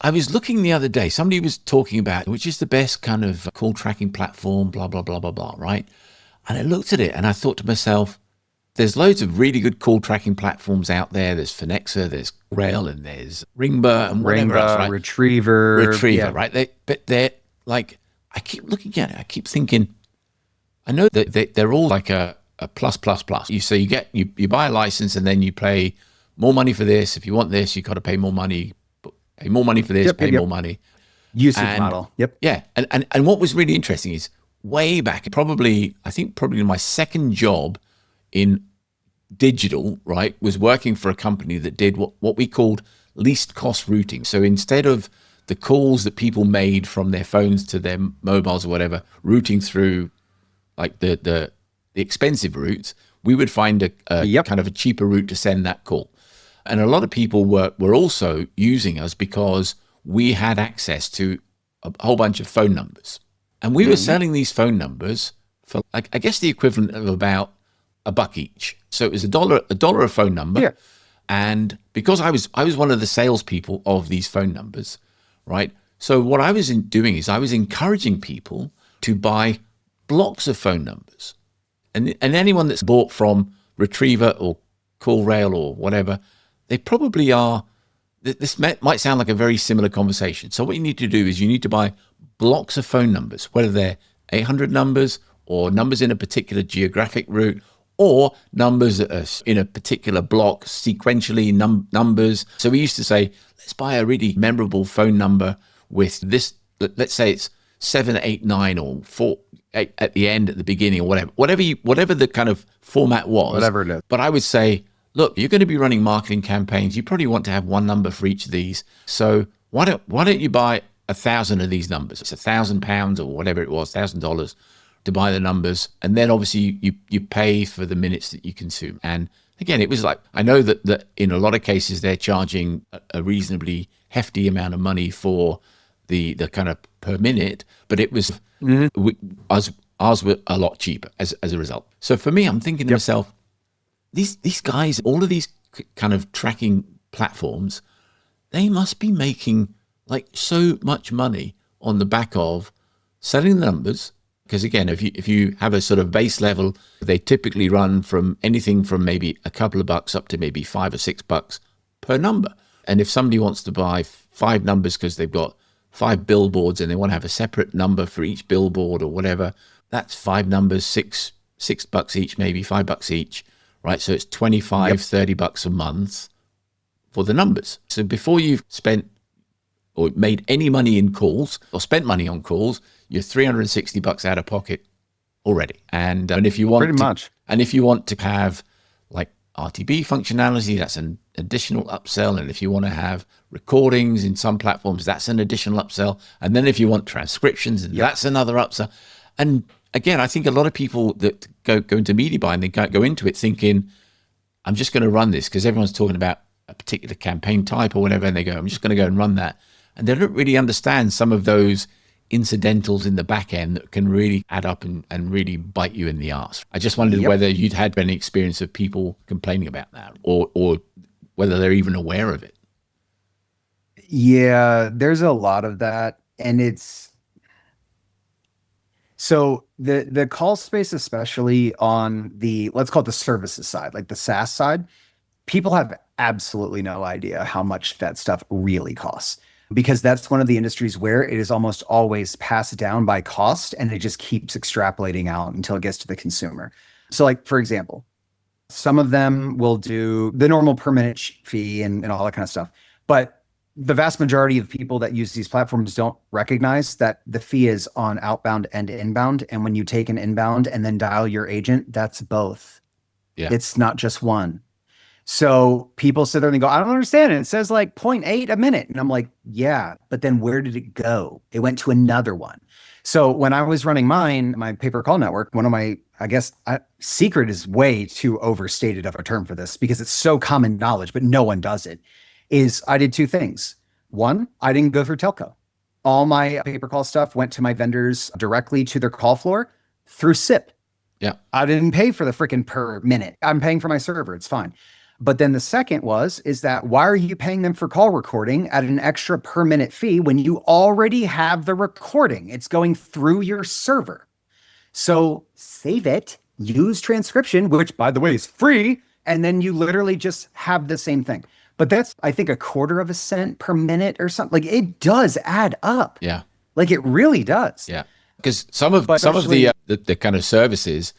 I was looking the other day, somebody was talking about which is the best kind of call tracking platform, blah, blah, blah, blah, blah, right? And I looked at it and I thought to myself, there's loads of really good call tracking platforms out there. There's Phinexa, there's CallRail, and there's Ringba and whatever else, right? Retriever, yeah. right? But they're like, I keep looking at it. I keep thinking, I know that they're all like a plus, plus, plus. You say you buy a license and then you pay more money for this. If you want this, you got to pay more money. Pay more money for this, pay more money. Usage model. Yep. Yeah. And what was really interesting is way back, probably my second job in digital, right, was working for a company that did what we called least cost routing. So instead of the calls that people made from their phones to their mobiles or whatever, routing through like the expensive routes, we would find a kind of a cheaper route to send that call. And a lot of people were also using us because we had access to a whole bunch of phone numbers. And we were selling these phone numbers for, like, I guess the equivalent of about $1 each. So it was $1 a phone number. Yeah. And because I was one of the salespeople of these phone numbers, right? So what I was doing is I was encouraging people to buy blocks of phone numbers. And anyone that's bought from Retriever or CallRail or whatever, they probably are, this might sound like a very similar conversation. So what you need to do is you need to buy blocks of phone numbers, whether they're 800 numbers or numbers in a particular geographic route or numbers that are in a particular block, sequentially numbers. So we used to say, let's buy a really memorable phone number with this, let's say it's 789 or 4 at the end, at the beginning, or whatever the kind of format was. Whatever it is. But I would say, look, you're going to be running marketing campaigns. You probably want to have one number for each of these. So why don't you buy 1,000 of these numbers? It's £1,000 or whatever it was, $1,000 to buy the numbers. And then obviously you pay for the minutes that you consume. And again, it was like, I know that in a lot of cases, they're charging a reasonably hefty amount of money for the kind of per minute, but it was, ours were a lot cheaper as a result. So for me, I'm thinking to myself, these guys, all of these kind of tracking platforms, they must be making like so much money on the back of selling the numbers. Because again, if you have a sort of base level, they typically run from anything from maybe a couple of bucks up to maybe $5 or $6 per number. And if somebody wants to buy 5 numbers because they've got 5 billboards and they want to have a separate number for each billboard or whatever, that's 5 numbers, $6 each, maybe $5 each. Right, so it's $25, $30 a month for the numbers. So before you've spent or made any money in calls or spent money on calls, you're $360 out of pocket already. And if you want if you want to have like RTB functionality, that's an additional upsell. And if you want to have recordings in some platforms, that's an additional upsell. And then if you want transcriptions, that's another upsell. And again, I think a lot of people that go into media buying, they go into it thinking, I'm just going to run this because everyone's talking about a particular campaign type or whatever, and they go, I'm just going to go and run that. And they don't really understand some of those incidentals in the back end that can really add up and really bite you in the arse. I just wondered whether you'd had any experience of people complaining about that or whether they're even aware of it. Yeah, there's a lot of that. And it's, so the call space, especially on the, let's call it the services side, like the SaaS side, people have absolutely no idea how much that stuff really costs, because that's one of the industries where it is almost always passed down by cost and it just keeps extrapolating out until it gets to the consumer. So like, for example, some of them will do the normal per minute fee and all that kind of stuff, but the vast majority of people that use these platforms don't recognize that the fee is on outbound and inbound. And when you take an inbound and then dial your agent, that's both. Yeah. It's not just one. So people sit there and go, I don't understand it. It says like 0.8 a minute. And I'm like, yeah, but then where did it go? It went to another one. So when I was running my pay-per-call network, one of my, secret is way too overstated of a term for this because it's so common knowledge, but no one does it, is I did 2 things. One, I didn't go through telco. All my pay-per-call stuff went to my vendors directly to their call floor through SIP. Yeah. I didn't pay for the freaking per minute. I'm paying for my server. It's fine. But then the second is that why are you paying them for call recording at an extra per minute fee when you already have the recording? It's going through your server. So save it, use transcription, which by the way is free, and then you literally just have the same thing. But that's, I think, 1/4 cent per minute or something. Like it does add up. Yeah. Like it really does. Yeah. Because some of the kind of services,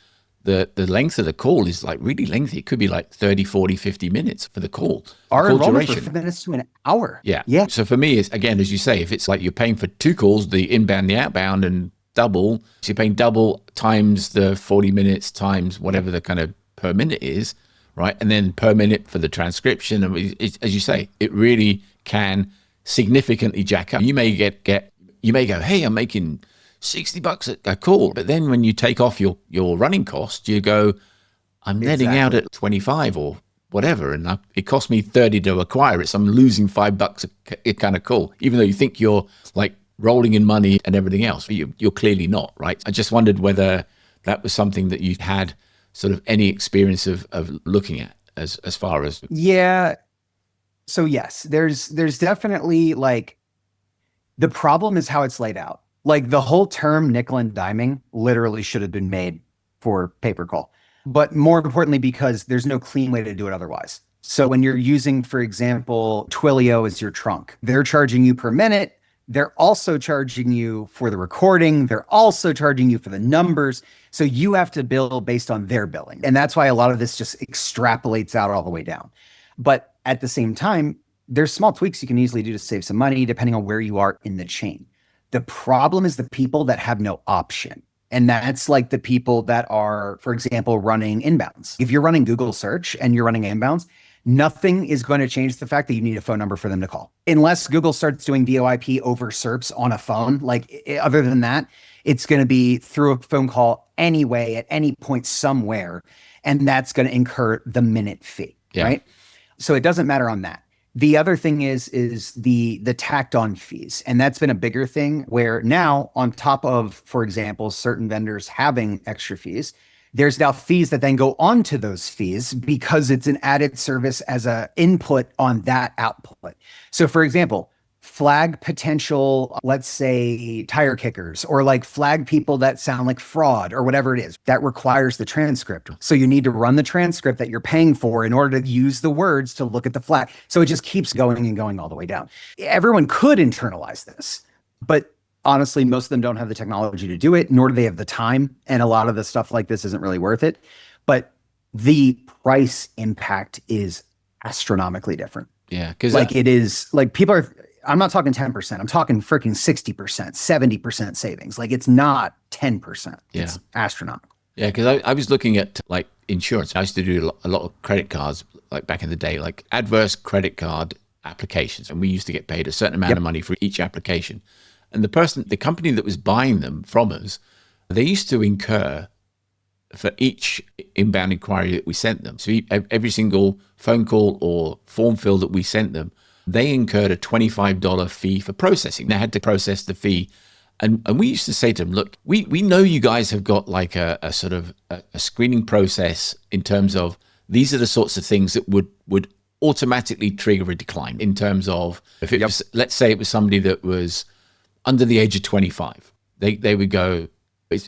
the length of the call is like really lengthy. It could be like 30, 40, 50 minutes for the call. Our call enrollment for duration. 5 minutes to an hour. Yeah. Yeah. So for me, it's again, as you say, if it's like you're paying for 2 calls, the inbound, the outbound, and double, so you're paying double times the 40 minutes times whatever the kind of per minute is, right? And then per minute for the transcription. And as you say, it really can significantly jack up. You may you may go, hey, I'm making $60 a call. But then when you take off your running cost, you go, I'm netting out at 25 or whatever. And it cost me 30 to acquire it. So I'm losing $5 a kind of call, even though you think you're like rolling in money and everything else. You're clearly not, right? I just wondered whether that was something that you had sort of any experience of looking at as far as. Yeah. So yes, there's definitely like, the problem is how it's laid out. Like the whole term nickel and diming literally should have been made for pay-per-call, but more importantly, because there's no clean way to do it otherwise. So when you're using, for example, Twilio as your trunk, they're charging you per minute. They're also charging you for the recording. They're also charging you for the numbers. So you have to bill based on their billing. And that's why a lot of this just extrapolates out all the way down. But at the same time, there's small tweaks you can easily do to save some money depending on where you are in the chain. The problem is the people that have no option. And that's like the people that are, for example, running inbounds. If you're running Google search and you're running inbounds, nothing is going to change the fact that you need a phone number for them to call. Unless Google starts doing VoIP over SERPs on a phone, like other than that, it's going to be through a phone call anyway at any point somewhere. And that's going to incur the minute fee, right? So it doesn't matter on that. The other thing is the tacked on fees. And that's been a bigger thing where now on top of, for example, certain vendors having extra fees, there's now fees that then go on to those fees because it's an added service as a input on that output. So for example, flag potential, let's say tire kickers, or like flag people that sound like fraud or whatever it is, that requires the transcript. So you need to run the transcript that you're paying for in order to use the words to look at the flag. So it just keeps going and going all the way down. Everyone could internalize this, but honestly, most of them don't have the technology to do it, nor do they have the time. And a lot of the stuff like this isn't really worth it. But the price impact is astronomically different. Yeah. Because like it is like people are, I'm not talking 10%. I'm talking freaking 60%, 70% savings. Like it's not 10%. Yeah. It's astronomical. Yeah. Because I was looking at like insurance. I used to do a lot of credit cards like back in the day, like adverse credit card applications. And we used to get paid a certain amount of money for each application. And the company that was buying them from us, they used to incur for each inbound inquiry that we sent them. So every single phone call or form fill that we sent them, they incurred a $25 fee for processing. They had to process the fee. And we used to say to them, look, we know you guys have got like a sort of a screening process in terms of these are the sorts of things that would automatically trigger a decline in terms of if it was, let's say it was somebody that was under the age of 25, they would go, it's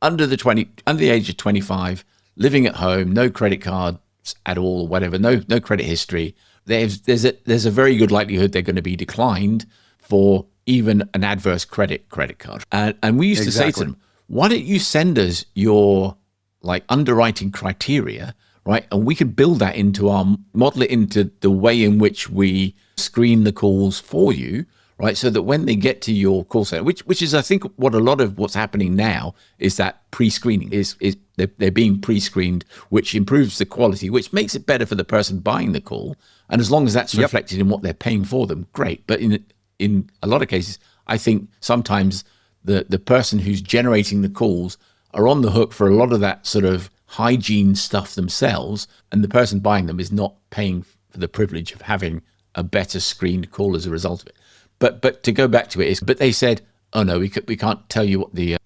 under the age of 25, living at home, no credit cards at all, or whatever, no credit history. There's a very good likelihood they're going to be declined for even an adverse credit card. And we used to say to them, why don't you send us your like underwriting criteria, right? And we could build that into model it into the way in which we screen the calls for you, right? So that when they get to your call center, which is, I think, what a lot of what's happening now is that pre-screening is they're being pre-screened, which improves the quality, which makes it better for the person buying the call. And as long as that's reflected in what they're paying for them, great. But in a lot of cases, I think sometimes the person who's generating the calls are on the hook for a lot of that sort of hygiene stuff themselves, and the person buying them is not paying for the privilege of having a better screened call as a result of it. But to go back to it, but they said, oh no, we can't tell you what the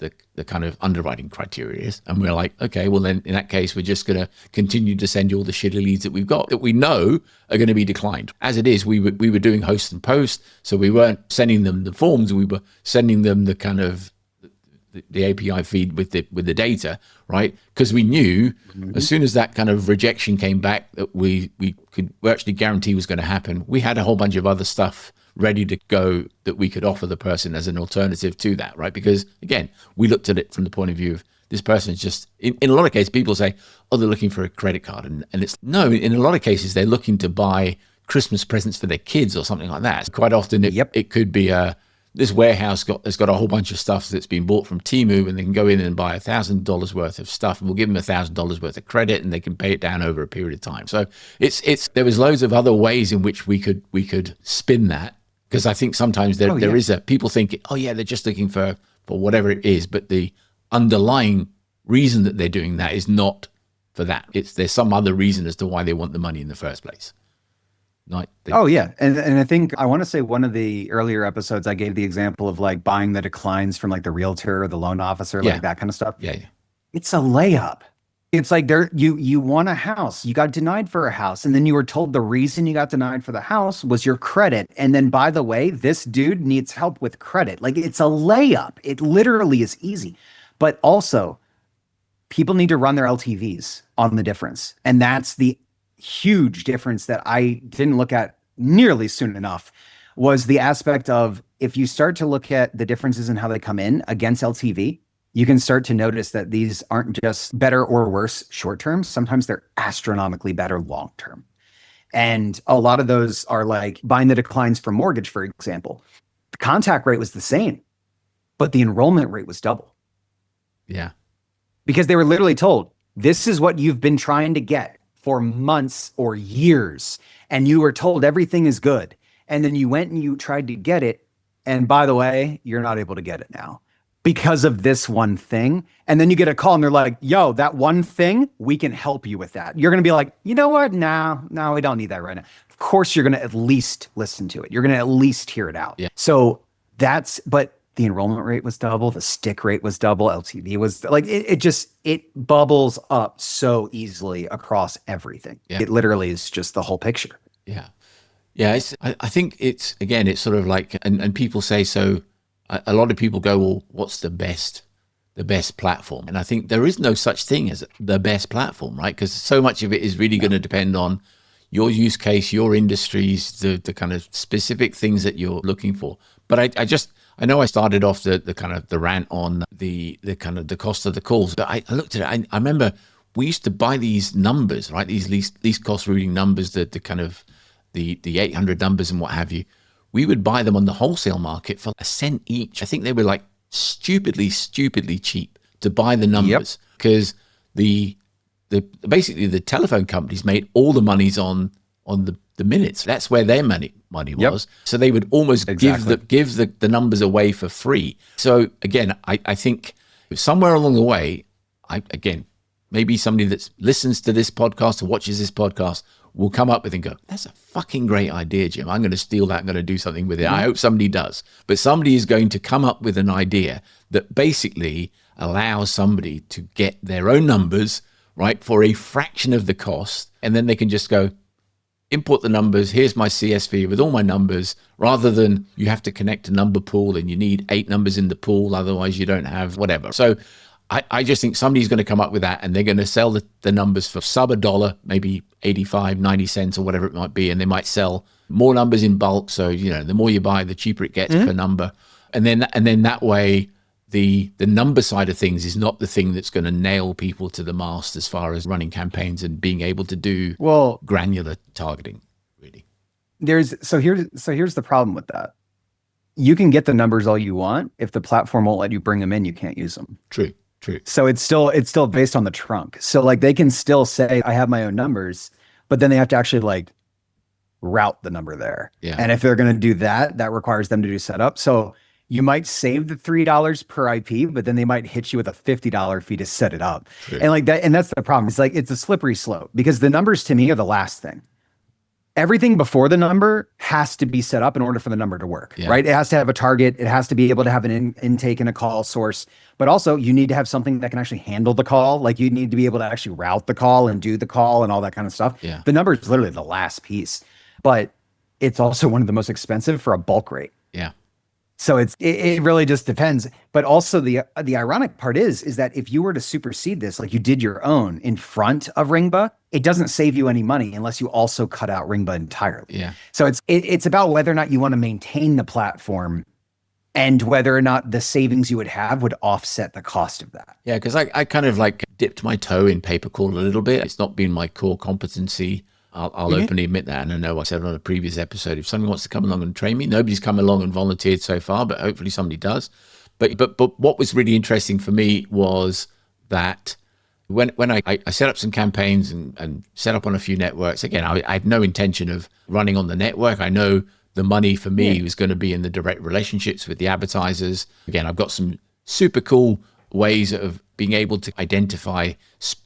kind of underwriting criteria is. And we're like, okay, well then in that case, we're just going to continue to send you all the shitty leads that we've got that we know are going to be declined. As it is, we were doing host and post, so we weren't sending them the forms, we were sending them the kind of the API feed with the data, right? Because we knew as soon as that kind of rejection came back that we could virtually guarantee was going to happen, we had a whole bunch of other stuff ready to go that we could offer the person as an alternative to that, right? Because again, we looked at it from the point of view of this person is just, in a lot of cases, people say, oh, they're looking for a credit card. And it's, no, in a lot of cases, they're looking to buy Christmas presents for their kids or something like that. Quite often, it could be this warehouse has got a whole bunch of stuff that's been bought from Temu, and they can go in and buy $1,000 worth of stuff, and we'll give them $1,000 worth of credit, and they can pay it down over a period of time. So there was loads of other ways in which we could spin that, because I think sometimes there is people think, oh yeah, they're just looking for whatever it is, but the underlying reason that they're doing that is not for that. There's some other reason as to why they want the money in the first place. And I think I want to say one of the earlier episodes I gave the example of like buying the declines from like the realtor or the loan officer, like that kind of stuff. Yeah. It's a layup. It's like you want a house, you got denied for a house, and then you were told the reason you got denied for the house was your credit. And then, by the way, this dude needs help with credit. Like, it's a layup. It literally is easy. But also, people need to run their LTVs on the difference. And that's the huge difference that I didn't look at nearly soon enough, was the aspect of, if you start to look at the differences in how they come in against LTV, you can start to notice that these aren't just better or worse short term. Sometimes they're astronomically better long term. And a lot of those are like buying the declines for mortgage, for example. The contact rate was the same, but the enrollment rate was double. Yeah. Because they were literally told, this is what you've been trying to get for months or years. And you were told everything is good. And then you went and you tried to get it. And by the way, you're not able to get it now because of this one thing. And then you get a call and they're like, yo, that one thing, we can help you with that. You're going to be like, you know what? No, we don't need that right now. Of course, you're going to at least listen to it. You're going to at least hear it out. Yeah. So but the enrollment rate was double. The stick rate was double. LTV was like, it bubbles up so easily across everything. Yeah. It literally is just the whole picture. Yeah. Yeah. I think it's sort of like, and people say, so a lot of people go, well, what's the best platform? And I think there is no such thing as the best platform, right? Because so much of it is really going to depend on your use case, your industries, the kind of specific things that you're looking for. But I know I started off the kind of the rant on the kind of the cost of the calls, but I looked at it. I remember we used to buy these numbers, right? These least cost routing numbers, the kind of the 800 numbers and what have you. We would buy them on the wholesale market for $0.01 each. I think they were like stupidly cheap to buy the numbers, because basically the telephone companies made all the monies on the minutes. That's where their money was. So they would almost give the numbers away for free. So again, I think somewhere along the way, maybe somebody that listens to this podcast or watches this podcast will come up with and go, that's a fucking great idea, Jim. I'm going to steal that. I'm going to do something with it. I hope somebody does. But somebody is going to come up with an idea that basically allows somebody to get their own numbers, right, for a fraction of the cost. And then they can just go, input the numbers. Here's my CSV with all my numbers, rather than you have to connect a number pool and you need 8 numbers in the pool. Otherwise you don't have whatever. So I just think somebody's going to come up with that, and they're going to sell the numbers for sub $1, maybe 85, 90 cents or whatever it might be. And they might sell more numbers in bulk. So, the more you buy, the cheaper it gets per number. And then that way, the number side of things is not the thing that's going to nail people to the mast as far as running campaigns and being able to do granular targeting, really. Here's the problem with that. You can get the numbers all you want. If the platform won't let you bring them in, you can't use them. True. So it's still based on the trunk. So like they can still say, I have my own numbers, but then they have to actually like route the number there. Yeah. And if they're going to do that, that requires them to do setup. So you might save the $3 per IP, but then they might hit you with a $50 fee to set it up. True. And like that, and that's the problem. It's like, it's a slippery slope, because the numbers to me are the last thing. everything before the number has to be set up in order for the number to work, right? It has to have a target. It has to be able to have an intake and a call source, but also you need to have something that can actually handle the call. Like you need to be able to actually route the call and do the call and all that kind of stuff. Yeah. The number is literally the last piece, but it's also one of the most expensive for a bulk rate. Yeah. So it really just depends. But also the ironic part is that if you were to supersede this, like you did your own in front of Ringba, it doesn't save you any money unless you also cut out Ringba entirely. Yeah. So it's about whether or not you want to maintain the platform and whether or not the savings you would have would offset the cost of that. Yeah, because I kind of like dipped my toe in pay-per-call a little bit. It's not been my core competency. I'll openly admit that. And I know I said on a previous episode, if someone wants to come along and train me, nobody's come along and volunteered so far, but hopefully somebody does. But what was really interesting for me was that when I set up some campaigns and set up on a few networks, again, I had no intention of running on the network. I know the money for me was going to be in the direct relationships with the advertisers. Again, I've got some super cool ways of being able to identify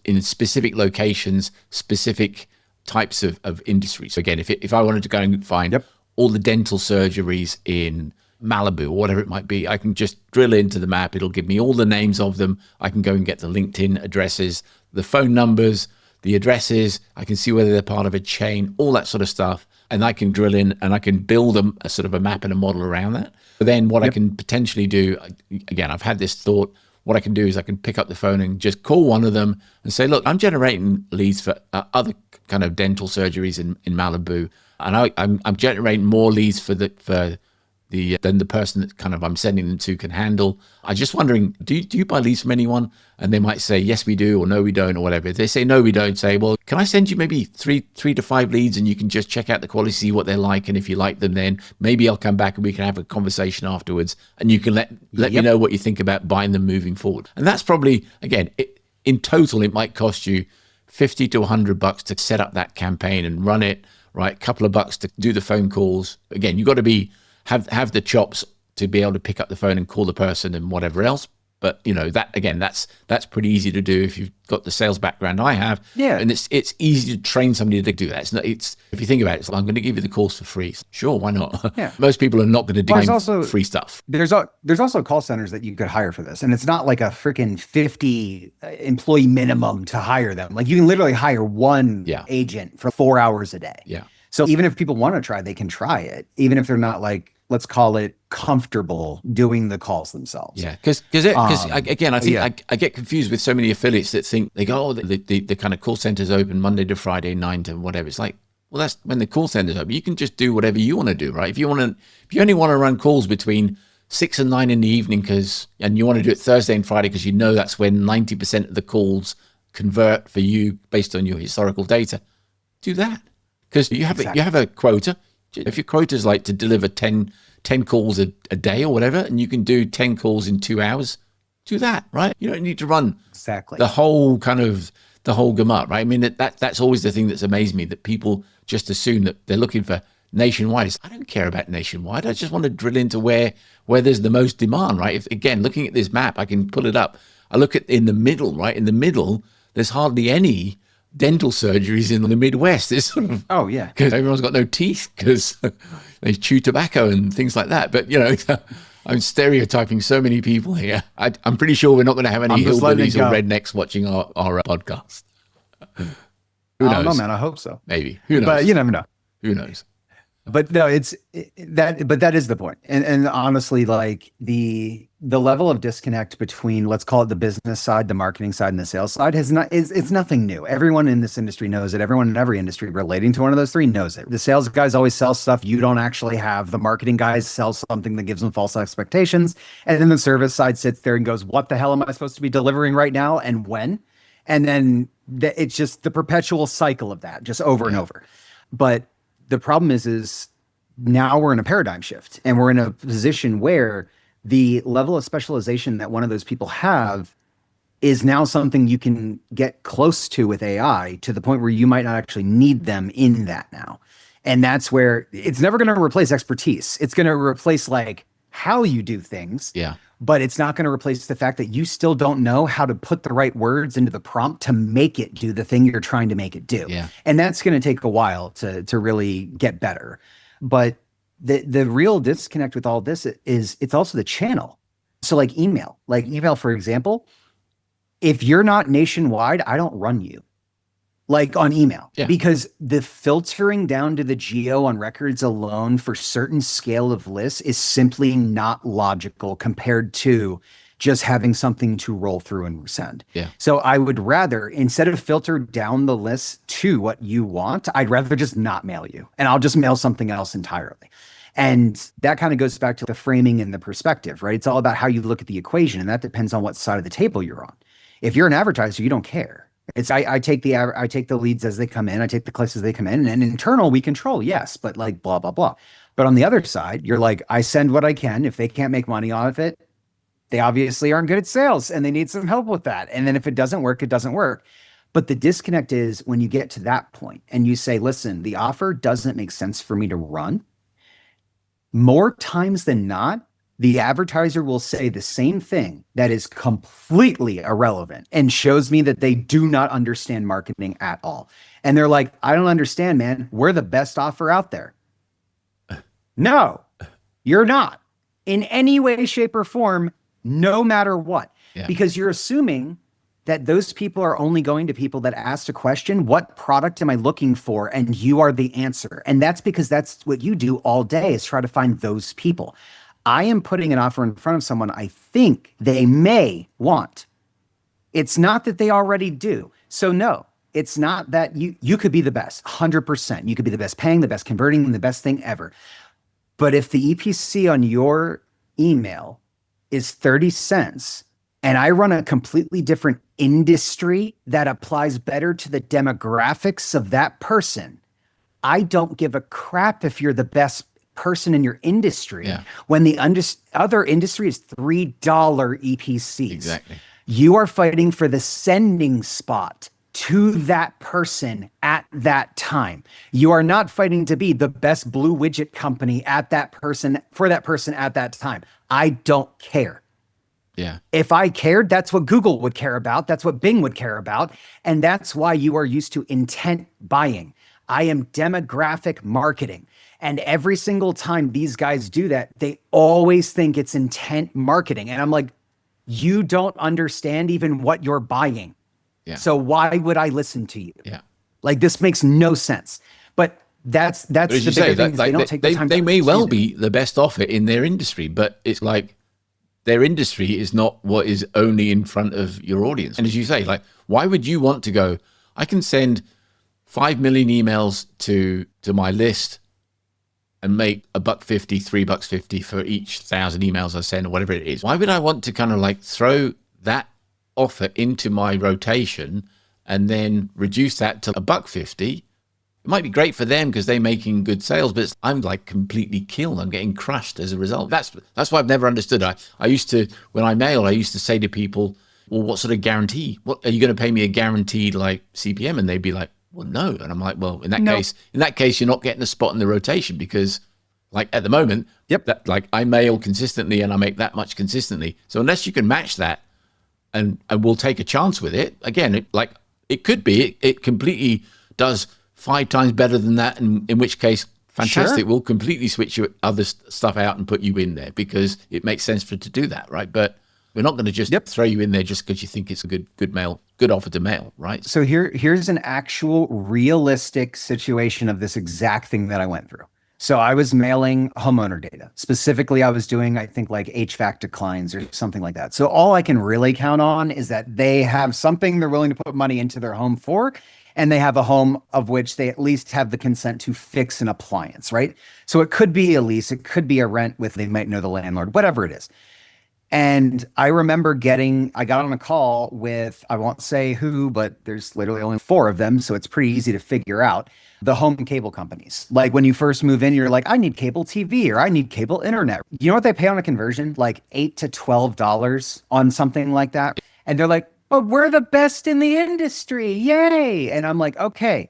in specific locations, specific types of industry. So again, if I wanted to go and find all the dental surgeries in Malibu or whatever it might be, I can just drill into the map. It'll give me all the names of them. I can go and get the LinkedIn addresses, the phone numbers, the addresses. I can see whether they're part of a chain, all that sort of stuff. And I can drill in and I can build them a sort of a map and a model around that. But then what I can potentially do, again, I've had this thought, what I can do is I can pick up the phone and just call one of them and say, look, I'm generating leads for other kind of dental surgeries in Malibu. And I'm generating more leads than the person that kind of I'm sending them to can handle. I'm just wondering, do you buy leads from anyone? And they might say, yes, we do, or no, we don't, or whatever. If they say, no, we don't, say, well, can I send you maybe three to five leads and you can just check out the quality, see what they're like. And if you like them, then maybe I'll come back and we can have a conversation afterwards. And you can let me know what you think about buying them moving forward. And that's probably, again, in total, it might cost you $50 to $100 to set up that campaign and run it, right? A couple of bucks to do the phone calls. Again, you've got to have the chops to be able to pick up the phone and call the person and whatever else. But that's pretty easy to do if you've got the sales background I have. Yeah. And it's easy to train somebody to do that. It's if you think about it, it's like, I'm going to give you the calls for free. Sure, why not? Yeah. Most people are not going to do free stuff. There's also call centers that you could hire for this. And it's not like a freaking 50 employee minimum to hire them. Like you can literally hire one agent for 4 hours a day. Yeah. So even if people want to try, they can try it. Even if they're not like, let's call it comfortable doing the calls themselves. Yeah, because again, I think I get confused with so many affiliates that think they go, oh, the kind of call center's open Monday to Friday, 9 to whatever. It's like, well, that's when the call center's open. You can just do whatever you want to do, right? If you only want to run calls between 6 and 9 in the evening, and you want to do it Thursday and Friday because you know that's when 90% of the calls convert for you based on your historical data, do that. Because you have a quota. If your quota is like to deliver 10 calls a day or whatever, and you can do 10 calls in 2 hours, do that, right? You don't need to run the whole gamut, right? I mean, that's always the thing that's amazed me, that people just assume that they're looking for nationwide. I don't care about nationwide. I just want to drill into where there's the most demand, right? If, again, looking at this map, I can pull it up. I look at in the middle, right? In the middle, there's hardly any dental surgeries in the Midwest. It's sort of, because everyone's got no teeth because they chew tobacco and things like that. But I'm stereotyping so many people here. I'm pretty sure we're not going to have any hillbillies or rednecks watching our podcast. Who knows? I don't know, man. I hope so. Maybe. Who knows? But you never know. Who knows? But no, that is the point. And honestly, like the level of disconnect between, let's call it the business side, the marketing side, and the sales side it's nothing new. Everyone in this industry knows it. Everyone in every industry relating to one of those three knows it. The sales guys always sell stuff you don't actually have. The marketing guys sell something that gives them false expectations. And then the service side sits there and goes, what the hell am I supposed to be delivering right now and when? And then it's just the perpetual cycle of that, just over and over. But the problem is now we're in a paradigm shift, and we're in a position where the level of specialization that one of those people have is now something you can get close to with AI, to the point where you might not actually need them in that now. And that's where it's never going to replace expertise. It's going to replace like how you do things. Yeah. But it's not going to replace the fact that you still don't know how to put the right words into the prompt to make it do the thing you're trying to make it do. Yeah. And that's going to take a while to really get better. But the real disconnect with all this is it's also the channel. So like email, for example, if you're not nationwide, I don't run you. Like on email, because the filtering down to the geo on records alone for certain scale of lists is simply not logical compared to just having something to roll through and send. Yeah. So I would rather, instead of filter down the list to what you want, I'd rather just not mail you, and I'll just mail something else entirely. And that kind of goes back to the framing and the perspective, right? It's all about how you look at the equation, and that depends on what side of the table you're on. If you're an advertiser, you don't care. It's I take the leads as they come in, I take the clicks as they come in, and internal we control, yes, but like blah blah blah. But on the other side, you're like, I send what I can. If they can't make money off it, they obviously aren't good at sales and they need some help with that. And then if it doesn't work, it doesn't work. But the disconnect is when you get to that point and you say, listen, the offer doesn't make sense for me to run. More times than not, the advertiser will say the same thing that is completely irrelevant and shows me that they do not understand marketing at all. And they're like, I don't understand, man. We're the best offer out there. No, you're not in any way, shape, or form, no matter what, because you're assuming that those people are only going to people that asked a question, what product am I looking for? And you are the answer. And that's because that's what you do all day, is try to find those people. I am putting an offer in front of someone I think they may want. It's not that they already do. So no, it's not that you could be the best, 100%. You could be the best paying, the best converting, the best thing ever. But if the EPC on your email is 30 cents and I run a completely different industry that applies better to the demographics of that person, I don't give a crap if you're the best person in your industry when the other industry is $3 EPCs. Exactly. You are fighting for the sending spot to that person at that time. You are not fighting to be the best blue widget company at that person for that person at that time. I don't care. Yeah. If I cared, that's what Google would care about. That's what Bing would care about. And that's why you are used to intent buying. I am demographic marketing. And every single time these guys do that, they always think it's intent marketing. And I'm like, you don't understand even what you're buying. Yeah. So why would I listen to you? Yeah. Like, this makes no sense. But that's the bigger thing, is they don't take the time. They may well be the best offer in their industry, but it's like their industry is not what is only in front of your audience. And as you say, like, why would you want to go, I can send 5 million emails to my list and make $1.50, $3.50 for each 1,000 emails I send, or whatever it is. Why would I want to kind of like throw that offer into my rotation and then reduce that to $1.50? It might be great for them because they're making good sales, but I'm like completely killed. I'm getting crushed as a result. That's why I've never understood. I used to, when I mail, I used to say to people, well, what sort of guarantee? What are you going to pay me a guaranteed like CPM? And they'd be like, well, no. And I'm like, well, in that case, you're not getting a spot in the rotation, because like at the moment, that, like, I mail consistently and I make that much consistently. So unless you can match that, and we'll take a chance with it. Again, it could be, it completely does 5 times better than that. And in which case, fantastic. Sure. We'll completely switch your other stuff out and put you in there because it makes sense for it to do that. Right. But we're not going to just throw you in there just because you think it's a good offer to mail, right? So here's an actual realistic situation of this exact thing that I went through. So I was mailing homeowner data. Specifically, I was doing, I think, like HVAC declines or something like that. So all I can really count on is that they have something they're willing to put money into their home for, and they have a home of which they at least have the consent to fix an appliance, right? So it could be a lease, it could be a rent with, they might know the landlord, whatever it is. And I remember I got on a call with, I won't say who, but there's literally only 4 of them. So it's pretty easy to figure out, the home cable companies. Like when you first move in, you're like, I need cable TV or I need cable internet. You know what they pay on a conversion? Like $8 to $12 on something like that. And they're like, but we're the best in the industry. Yay. And I'm like, okay,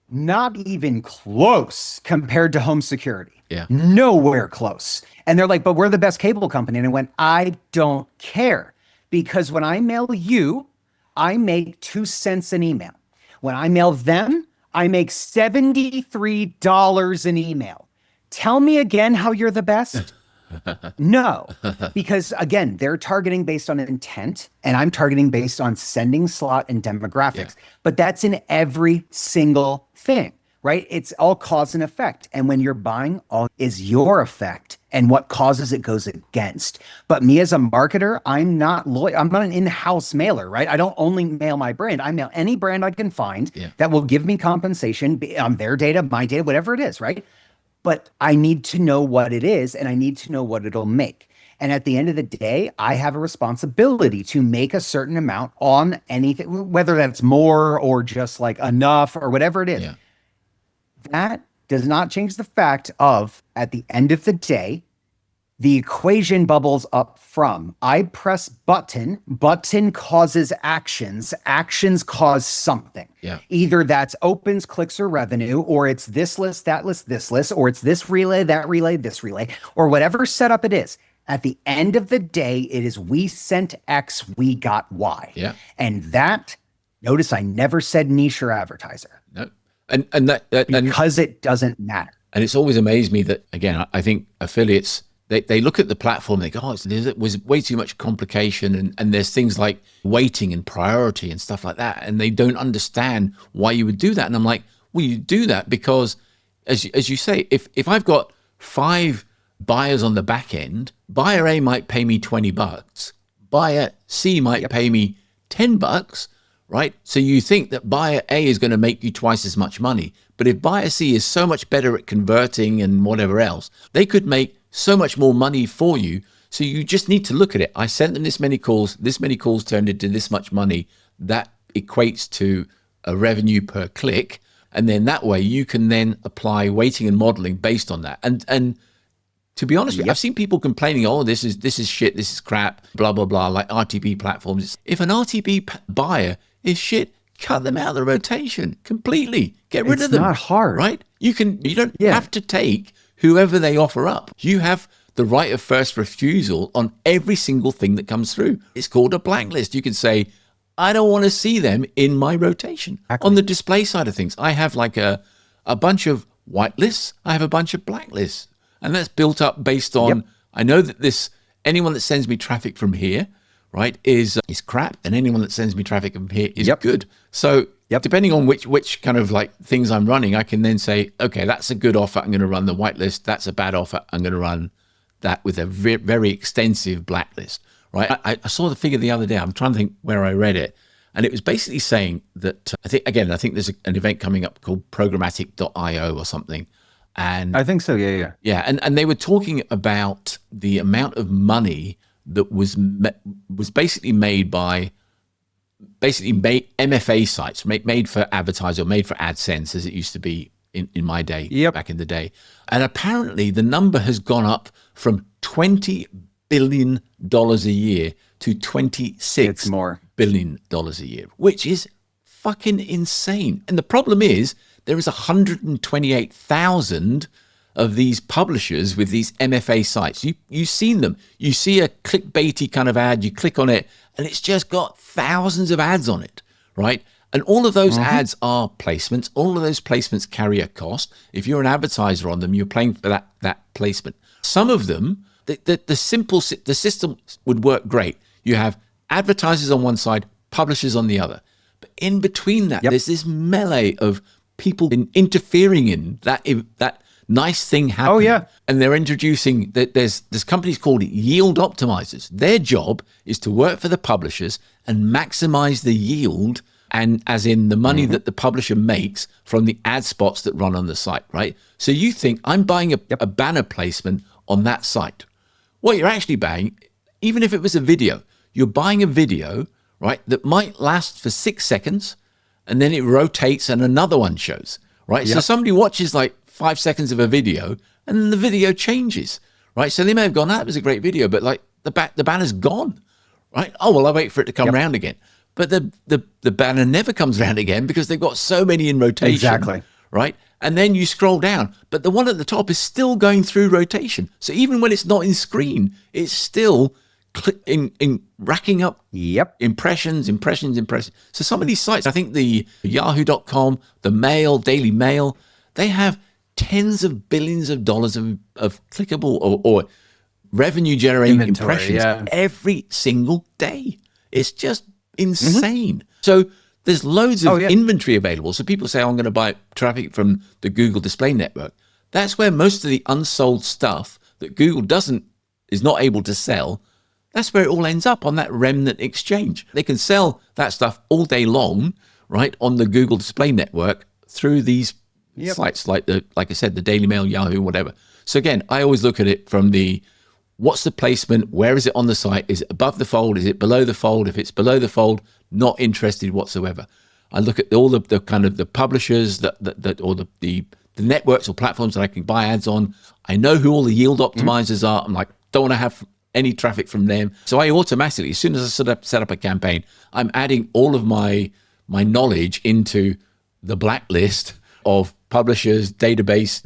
Not even close compared to home security. Yeah. Nowhere close. And they're like, but we're the best cable company. And I went, I don't care. Because when I mail you, I make 2 cents an email. When I mail them, I make $73 an email. Tell me again how you're the best. No, because again, they're targeting based on intent and I'm targeting based on sending slot and demographics. Yeah. But that's in every single thing, right? It's all cause and effect. And when you're buying, all is your effect and what causes it goes against. But me as a marketer, I'm not loyal. I'm not an in-house mailer, right? I don't only mail my brand. I mail any brand I can find that will give me compensation on their data, my data, whatever it is, right? But I need to know what it is and I need to know what it'll make. And at the end of the day, I have a responsibility to make a certain amount on anything, whether that's more or just like enough or whatever it is. Yeah. That does not change the fact of, at the end of the day, the equation bubbles up from I press button causes actions cause something. Yeah. Either that's opens, clicks, or revenue, or it's this list, this list, or it's this relay, that relay, this relay, or whatever setup it is. At the end of the day, it is we sent X, we got Y. Yeah. And that, notice I never said niche or advertiser. No. And that because it doesn't matter. And it's always amazed me that, again, I think affiliates, they look at the platform, they go, oh, it was way too much complication. And there's things like waiting and priority and stuff like that. And they don't understand why you would do that. And I'm like, well, you do that because, as you say, if I've got 5 buyers on the back end, buyer A might pay me $20. Buyer C might pay me $10, right? So you think that buyer A is going to make you twice as much money. But if buyer C is so much better at converting and whatever else, they could make so much more money for you. So you just need to look at it. I sent them this many calls turned into this much money. That equates to a revenue per click. And then that way you can then apply weighting and modeling based on that. And to be honest with you, I've seen people complaining, oh, this is shit, this is crap, blah, blah, blah, like RTB platforms. If an RTB buyer is shit, cut them out of the rotation completely. Get rid of them. It's not hard. Right? You don't have to take whoever they offer up. You have the right of first refusal on every single thing that comes through. It's called a blacklist. You can say, I don't want to see them in my rotation. Exactly. On the display side of things, I have like a bunch of whitelists. I have a bunch of blacklists. And that's built up based on, I know that anyone that sends me traffic from here, right, is crap. And anyone that sends me traffic from here is good. So depending on which kind of like things I'm running, I can then say, okay, that's a good offer. I'm going to run the whitelist. That's a bad offer. I'm going to run that with a very, very extensive blacklist, right? I saw the figure the other day. I'm trying to think where I read it. And it was basically saying that, I think there's an event coming up called Programmatic.io or something. And I think so, yeah. Yeah, and they were talking about the amount of money that was basically made by MFA sites, made for advertiser, made for AdSense, as it used to be in my day, back in the day. And apparently the number has gone up from $20 billion a year to $26 billion a year, which is fucking insane. And the problem is, there is 128,000 of these publishers with these MFA sites. You've seen them. You see a clickbaity kind of ad, you click on it, and it's just got thousands of ads on it, right? And all of those ads are placements. All of those placements carry a cost. If you're an advertiser on them, you're paying for that placement. Some of them, the system would work great. You have advertisers on one side, publishers on the other. But in between that, there's this melee of people interfering in that nice thing happening. Oh, yeah. And they're introducing that there's companies called yield optimizers. Their job is to work for the publishers and maximize the yield, and as in the money that the publisher makes from the ad spots that run on the site, right? So you think I'm buying a banner placement on that site. What you're actually buying, even if it was a video, you're buying a video, right, that might last for 6 seconds, and then it rotates and another one shows, right? So somebody watches like 5 seconds of a video and then the video changes, right? So they may have gone, that was a great video, but like the banner's gone, right? Oh, well, I'll wait for it to come around again. But the banner never comes around again because they've got so many in rotation. Exactly. right? And then you scroll down, but the one at the top is still going through rotation. So even when it's not in screen, it's still in racking up impressions. So some of these sites, I think the yahoo.com, the Mail, Daily Mail, they have tens of billions of dollars of clickable or revenue generating impressions every single day. It's just insane. So there's loads of inventory available. So people say, I'm going to buy traffic from the Google Display Network. That's where most of the unsold stuff that Google is not able to sell, that's where it all ends up, on that remnant exchange. They can sell that stuff all day long, right, on the Google Display Network through these sites like I said, the Daily Mail, Yahoo, whatever. So again, I always look at it from what's the placement? Where is it on the site? Is it above the fold? Is it below the fold? If it's below the fold, not interested whatsoever. I look at all the kind of the publishers or the networks or platforms that I can buy ads on. I know who all the yield optimizers are. I'm like, don't want to have any traffic from them. So I automatically, as soon as I set up a campaign, I'm adding all of my knowledge into the blacklist of publishers, database,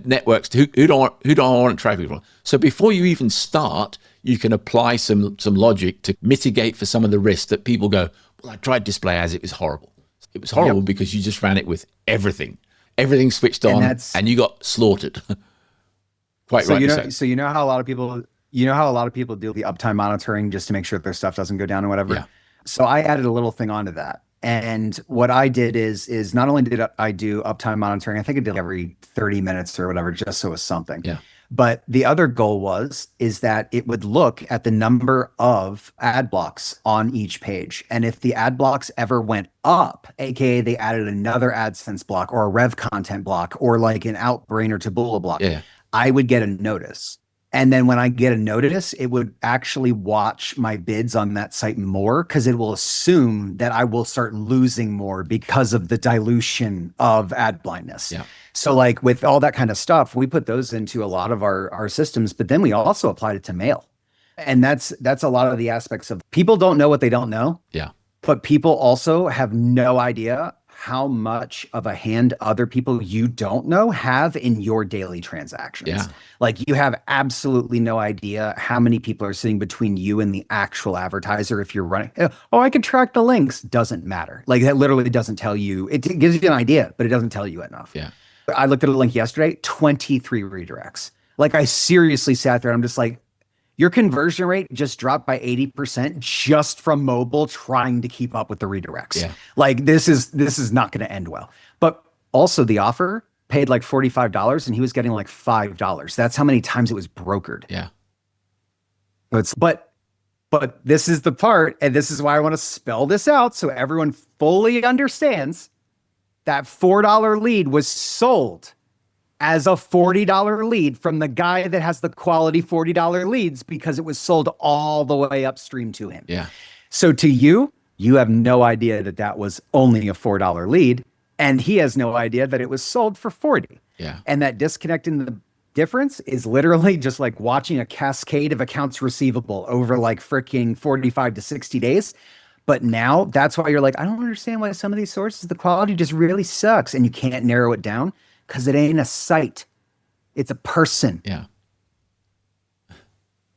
networks who don't want traffic from. So before you even start, you can apply some logic to mitigate for some of the risks that people go, well, I tried display ads, it was horrible. It was horrible because you just ran it with everything switched on, and you got slaughtered. Quite right. So you know how a lot of people do the uptime monitoring just to make sure that their stuff doesn't go down or whatever. Yeah. So I added a little thing onto that. And what I did is not only did I do uptime monitoring, I think I did every 30 minutes or whatever, just so it was something. Yeah. But the other goal is that it would look at the number of ad blocks on each page. And if the ad blocks ever went up, aka they added another AdSense block or a Rev content block or like an Outbrain or Taboola block, I would get a notice. And then when I get a notice, it would actually watch my bids on that site more, because it will assume that I will start losing more because of the dilution of ad blindness. Yeah. So like with all that kind of stuff, we put those into a lot of our systems, but then we also applied it to mail. And that's a lot of the aspects of people don't know what they don't know. Yeah. But people also have no idea how much of a hand other people you don't know have in your daily transactions. Yeah. Like you have absolutely no idea how many people are sitting between you and the actual advertiser. If you're running, I can track the links. Doesn't matter. Like that literally doesn't tell you. It gives you an idea, but it doesn't tell you enough. Yeah. I looked at a link yesterday, 23 redirects. Like I seriously sat there and I'm just like, your conversion rate just dropped by 80% just from mobile trying to keep up with the redirects. Yeah. Like this is not going to end well. But also the offer paid like $45 and he was getting like $5. That's how many times it was brokered. Yeah. But this is the part, and this is why I want to spell this out so everyone fully understands that $4 lead was sold as a $40 lead from the guy that has the quality $40 leads because it was sold all the way upstream to him. Yeah. So to you have no idea that was only a $4 lead, and he has no idea that it was sold for 40. Yeah. And that disconnect in the difference is literally just like watching a cascade of accounts receivable over like freaking 45 to 60 days. But now that's why you're like, I don't understand why some of these sources, the quality just really sucks, and you can't narrow it down. Because it ain't a site. It's a person. Yeah.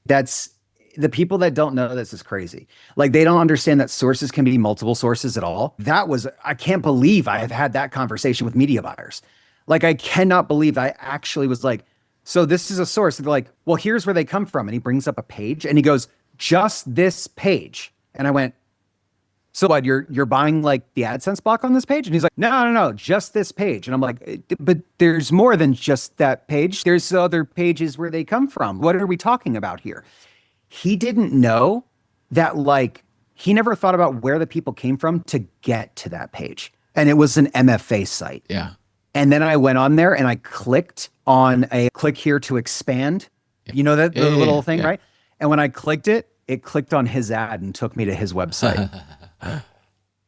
That's the people that don't know this is crazy. Like they don't understand that sources can be multiple sources at all. I can't believe I have had that conversation with media buyers. Like I cannot believe I actually was like, so this is a source. And they're like, well, here's where they come from. And he brings up a page and he goes, just this page. And I went, so what, you're buying like the AdSense block on this page? And he's like, no, just this page. And I'm like, but there's more than just that page. There's other pages where they come from. What are we talking about here? He didn't know that, like, he never thought about where the people came from to get to that page. And it was an MFA site. Yeah. And then I went on there and I clicked on a click here to expand. You know that little thing, right? And when I clicked it clicked on his ad and took me to his website.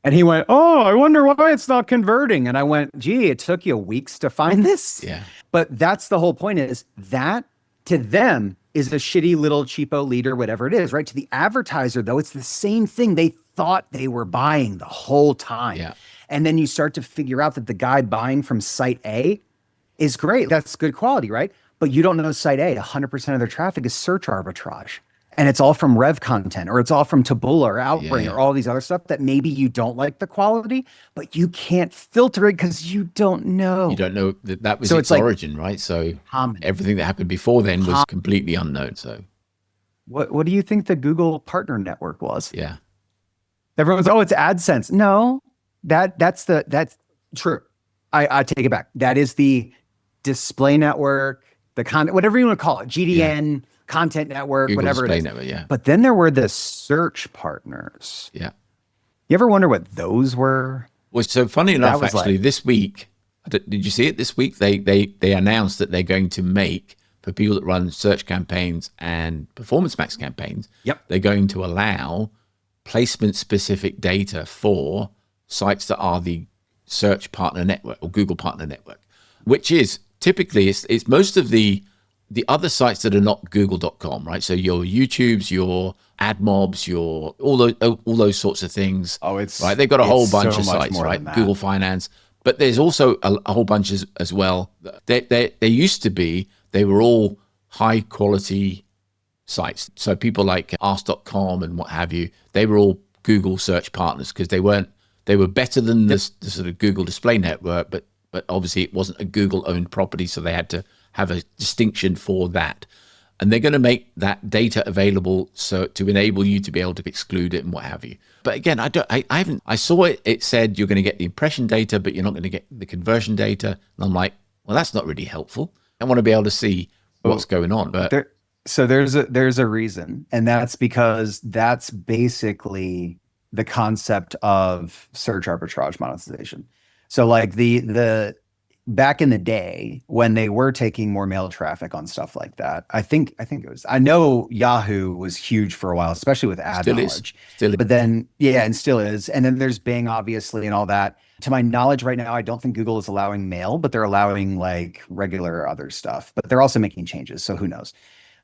And he went, oh, I wonder why it's not converting. And I went, gee, it took you weeks to find this. Yeah. But that's the whole point, is that to them is a shitty little cheapo lead or whatever it is, right? To the advertiser, though, it's the same thing they thought they were buying the whole time. Yeah. And then you start to figure out that the guy buying from site A is great. That's good quality, right? But you don't know site A, 100% of their traffic is search arbitrage. And it's all from Rev content, or it's all from Taboola or Outbrain or all these other stuff that maybe you don't like the quality, but you can't filter it because you don't know. You don't know that was its origin, right? So everything that happened before then was completely unknown. So what do you think the Google partner network was? Yeah. Everyone's, it's AdSense. No, that's true. I take it back. That is the display network, the content, whatever you want to call it, GDN, content network, Google whatever display it is. Network, yeah. But then there were the search partners. Yeah. You ever wonder what those were? Well, so funny enough, actually, this week, did you see it this week? They announced that they're going to make, for people that run search campaigns and performance max campaigns, they're going to allow placement specific data for sites that are the search partner network or Google partner network, which is typically it's most of the other sites that are not google.com, right? So your YouTubes, your AdMobs, your all those sorts to things. Right. They've got a whole bunch of sites, right? Google Finance, but there's also a whole bunch as well. They used to be, they were all high quality sites. So people like ask.com and what have you, they were all Google search partners because they were better than the sort of Google display network, but obviously it wasn't a Google owned property. So they had to have a distinction for that. And they're going to make that data available so to enable you to be able to exclude it and what have you. But again, I saw it said you're going to get the impression data, but you're not going to get the conversion data. And I'm like, well, that's not really helpful. I want to be able to see what's going on. But there's a reason. And that's because that's basically the concept of search arbitrage monetization. So like the back in the day when they were taking more mail traffic on stuff like that, I think it was, I know Yahoo was huge for a while, especially with ad knowledge. But then, and still is. And then there's Bing, obviously, and all that. To my knowledge right now, I don't think Google is allowing mail, but they're allowing like regular other stuff. But they're also making changes, so who knows?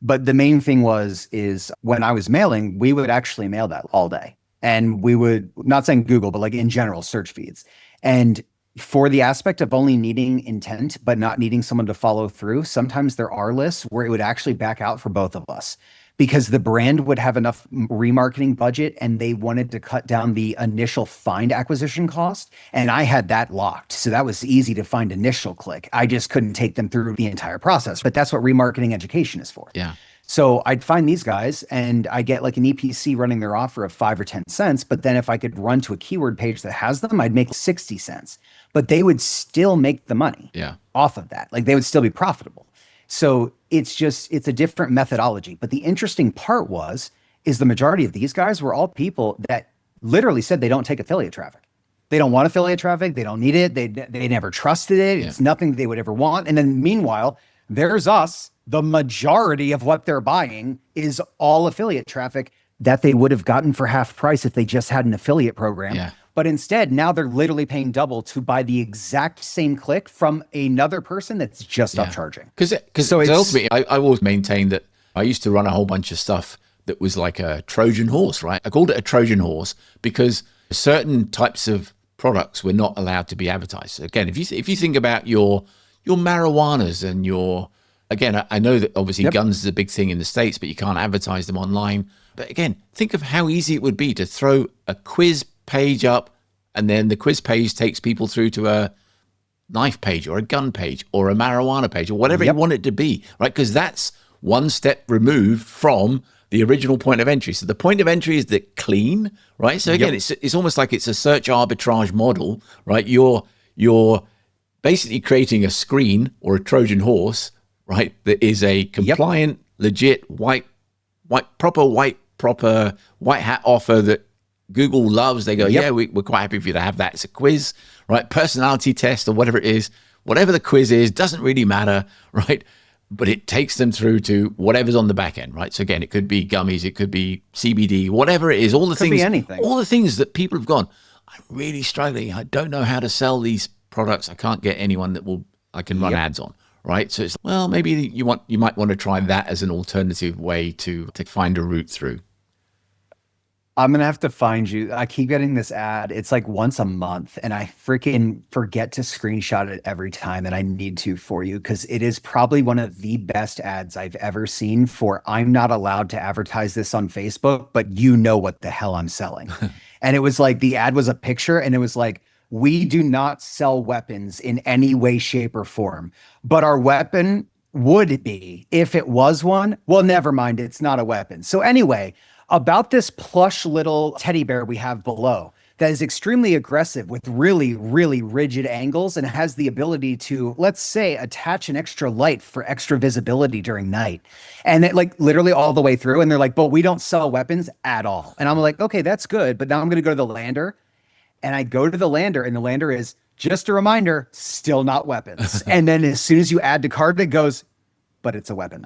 But the main thing is when I was mailing, we would actually mail that all day. And we would, not saying Google, but like in general, search feeds. And for the aspect of only needing intent, but not needing someone to follow through, sometimes there are lists where it would actually back out for both of us because the brand would have enough remarketing budget and they wanted to cut down the initial find acquisition cost. And I had that locked. So that was easy to find initial click. I just couldn't take them through the entire process, but that's what remarketing education is for. Yeah. So I'd find these guys and I get like an EPC running their offer of 5 or 10 cents. But then if I could run to a keyword page that has them, I'd make 60 cents, but they would still make the money off of that. Like they would still be profitable. So it's a different methodology. But the interesting part is the majority of these guys were all people that literally said they don't take affiliate traffic. They don't want affiliate traffic. They don't need it. They never trusted it. Yeah. It's nothing they would ever want. And then meanwhile, there's us. The majority of what they're buying is all affiliate traffic that they would have gotten for half price if they just had an affiliate program. Yeah. But instead, now they're literally paying double to buy the exact same click from another person that's just upcharging. Because ultimately, I always maintain that I used to run a whole bunch of stuff that was like a Trojan horse, right? I called it a Trojan horse because certain types of products were not allowed to be advertised. So again, if you think about your marijuanas and your, again, I know that obviously guns is a big thing in the States, but you can't advertise them online. But again, think of how easy it would be to throw a quiz page up and then the quiz page takes people through to a knife page or a gun page or a marijuana page or whatever you want it to be, right? Because that's one step removed from the original point of entry. So the point of entry is the clean, right? So again, it's almost like it's a search arbitrage model, right? You're basically creating a screen or a Trojan horse, right? That is a compliant, legit, proper white hat offer that Google loves. They go, we're quite happy for you to have that. It's a quiz, right? Personality test or whatever it is, whatever the quiz is, doesn't really matter, right? But it takes them through to whatever's on the back end, right? So again, it could be gummies, it could be CBD, whatever it is, all the things, all the things that people have gone, I'm really struggling. I don't know how to sell these products. I can't get anyone that I can run ads on, right? So it's, well, maybe you might want to try that as an alternative way to find a route through. I'm gonna have to find you. I keep getting this ad. It's like once a month, and I freaking forget to screenshot it every time, and I need to for you because it is probably one of the best ads I've ever seen for I'm not allowed to advertise this on Facebook, but you know what the hell I'm selling. And it was like the ad was a picture, and it was like, we do not sell weapons in any way, shape, or form, but our weapon would be if it was one. Well, never mind, it's not a weapon. So anyway, about this plush little teddy bear we have below that is extremely aggressive with really, really rigid angles and has the ability to, let's say, attach an extra light for extra visibility during night. And it like literally all the way through. And they're like, but we don't sell weapons at all. And I'm like, okay, that's good. But now I'm going to go to the lander. And I go to the lander, and the lander is just a reminder, still not weapons. And then as soon as you add to cart, it goes, but it's a weapon.